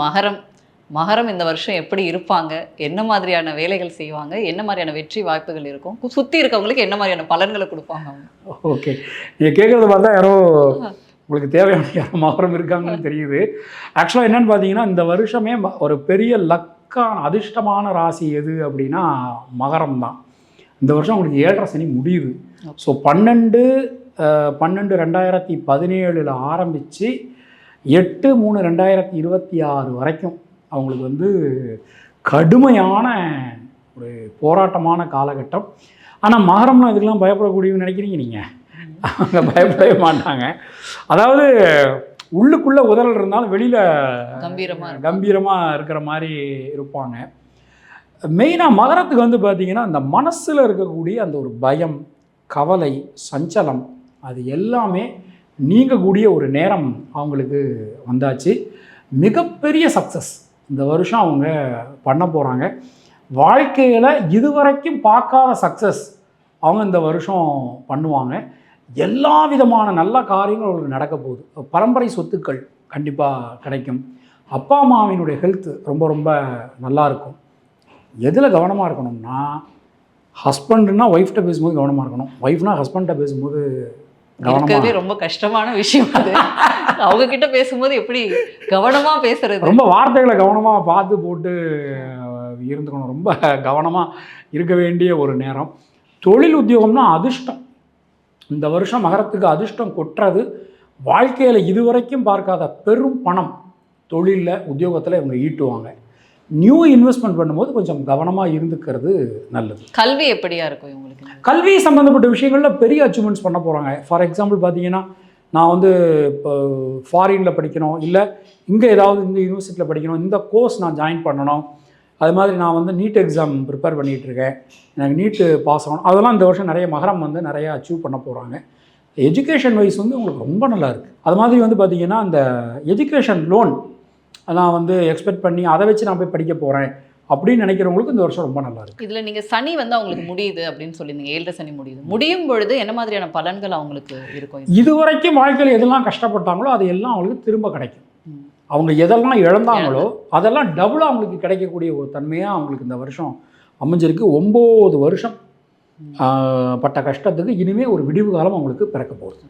மகரம் மகரம் இந்த வருஷம் எப்படி இருப்பாங்க, என்ன மாதிரியான வேலைகள் செய்வாங்க, என்ன மாதிரியான வெற்றி வாய்ப்புகள் இருக்கும், சுற்றி இருக்கவங்களுக்கு என்ன மாதிரியான பலன்களை கொடுப்பாங்க அவங்க? ஓகே, நீங்கள் கேட்குறத பார்த்தா யாரோ உங்களுக்கு தேவையான யாரோ மகரம் இருக்காங்கன்னு தெரியுது. ஆக்சுவலாக என்னென்னு பார்த்தீங்கன்னா, இந்த வருஷமே ஒரு பெரிய லக்கான அதிர்ஷ்டமான ராசி எது அப்படின்னா மகரம் தான். இந்த வருஷம் உங்களுக்கு 7.5 சனி முடியுது. ஸோ 12/12/2017 ஆரம்பித்து 8/3/2026 வரைக்கும் அவங்களுக்கு வந்து கடுமையான ஒரு போராட்டமான காலகட்டம். ஆனால் மகரம்னா இதுக்கெல்லாம் பயப்படக்கூடியவங்க நினைக்கிறீங்க நீங்கள்? அவங்க பயப்படவே மாட்டாங்க. அதாவது உள்ளுக்குள்ளே உதறல் இருந்தாலும் வெளியில் கம்பீரமாக இருக்கிற மாதிரி இருப்பாங்க. மெயினாக மகரத்துக்கு வந்து பார்த்திங்கன்னா அந்த மனசில் இருக்கக்கூடிய அந்த ஒரு பயம், கவலை, சஞ்சலம் அது எல்லாமே நீங்கக்கூடிய ஒரு நேரம் அவங்களுக்கு வந்தாச்சு. மிகப்பெரிய சக்ஸஸ் இந்த வருஷம் அவங்க பண்ண போகிறாங்க. வாழ்க்கையில் இதுவரைக்கும் பார்க்காத சக்ஸஸ் அவங்க இந்த வருஷம் பண்ணுவாங்க. எல்லா விதமான நல்ல காரியங்களும் அவங்களுக்கு நடக்க போகுது. பரம்பரை சொத்துக்கள் கண்டிப்பாக கிடைக்கும். அப்பா அம்மாவினுடைய ஹெல்த் ரொம்ப ரொம்ப நல்லாயிருக்கும். எதில் கவனமாக இருக்கணும்னா, ஹஸ்பண்டுன்னா ஒய்ஃப்கிட்ட பேசும்போது கவனமாக இருக்கணும், ஒய்ஃப்னா ஹஸ்பண்ட்டை பேசும்போது கவனமாக. ரொம்ப கஷ்டமான விஷயம் அது. அவங்க கிட்ட பேசும்போது எப்படி கவனமாக பேசுறது, ரொம்ப வார்த்தைகளை கவனமாக பார்த்து போட்டு இருந்துக்கணும். ரொம்ப கவனமாக இருக்க வேண்டிய ஒரு நேரம். தொழில் உத்தியோகம்னா அதிர்ஷ்டம். இந்த வருஷம் மகரத்துக்கு அதிர்ஷ்டம் கொட்டுறது. வாழ்க்கையில் இதுவரைக்கும் பார்க்காத பெரும் பணம் தொழிலில் உத்தியோகத்தில் இவங்க ஈட்டுவாங்க. நியூ இன்வெஸ்ட்மெண்ட் பண்ணும்போது கொஞ்சம் கவனமாக இருந்துக்கிறது நல்லது. கல்வி எப்படியா இருக்கும் இவங்களுக்கு? கல்வி சம்மந்தப்பட்ட விஷயங்களில் பெரிய அச்சீவ்மெண்ட்ஸ் பண்ண போகிறாங்க. ஃபார் எக்ஸாம்பிள் பார்த்தீங்கன்னா, நான் வந்து இப்போ ஃபாரினில் படிக்கணும், இல்லை இங்கே ஏதாவது இந்த யூனிவர்சிட்டியில் படிக்கணும், இந்த கோர்ஸ் நான் ஜாயின் பண்ணணும், அது மாதிரி நான் வந்து நீட் எக்ஸாம் ப்ரிப்பேர் பண்ணிகிட்ருக்கேன், எனக்கு நீட்டு பாஸ் ஆகணும், அதெல்லாம் இந்த வருஷம் நிறைய மகரம் வந்து நிறைய அச்சீவ் பண்ண போகிறாங்க. எஜுகேஷன் வைஸ் வந்து உங்களுக்கு ரொம்ப நல்லா இருக்குது. அது மாதிரி வந்து பார்த்திங்கன்னா, அந்த எஜுகேஷன் லோன் நான் வந்து எக்ஸ்பெக்ட் பண்ணி அதை வச்சு நான் போய் படிக்க போகிறேன் அப்படின்னு நினைக்கிறவங்களுக்கு இந்த வருஷம் ரொம்ப நல்லா இருக்குது. இதில் நீங்கள் சனி வந்து அவங்களுக்கு முடியுது அப்படின்னு சொல்லியிருந்தீங்க, 7.5 சனி முடியும் பொழுது என்ன மாதிரியான பலன்கள் அவங்களுக்கு இருக்கும்? இதுவரைக்கும் வாழ்க்கையில் எதெல்லாம் கஷ்டப்பட்டாங்களோ அது எல்லாம் அவங்களுக்கு திரும்ப கிடைக்கும். அவங்க எதெல்லாம் இழந்தாங்களோ அதெல்லாம் டபுளாக அவங்களுக்கு கிடைக்கக்கூடிய ஒரு தன்மையாக அவங்களுக்கு இந்த வருஷம் அமைஞ்சிருக்கு. 9 வருஷம் பட்ட கஷ்டத்துக்கு இனிமேல் ஒரு விடிவு காலம் அவங்களுக்கு பிறக்க போகுது.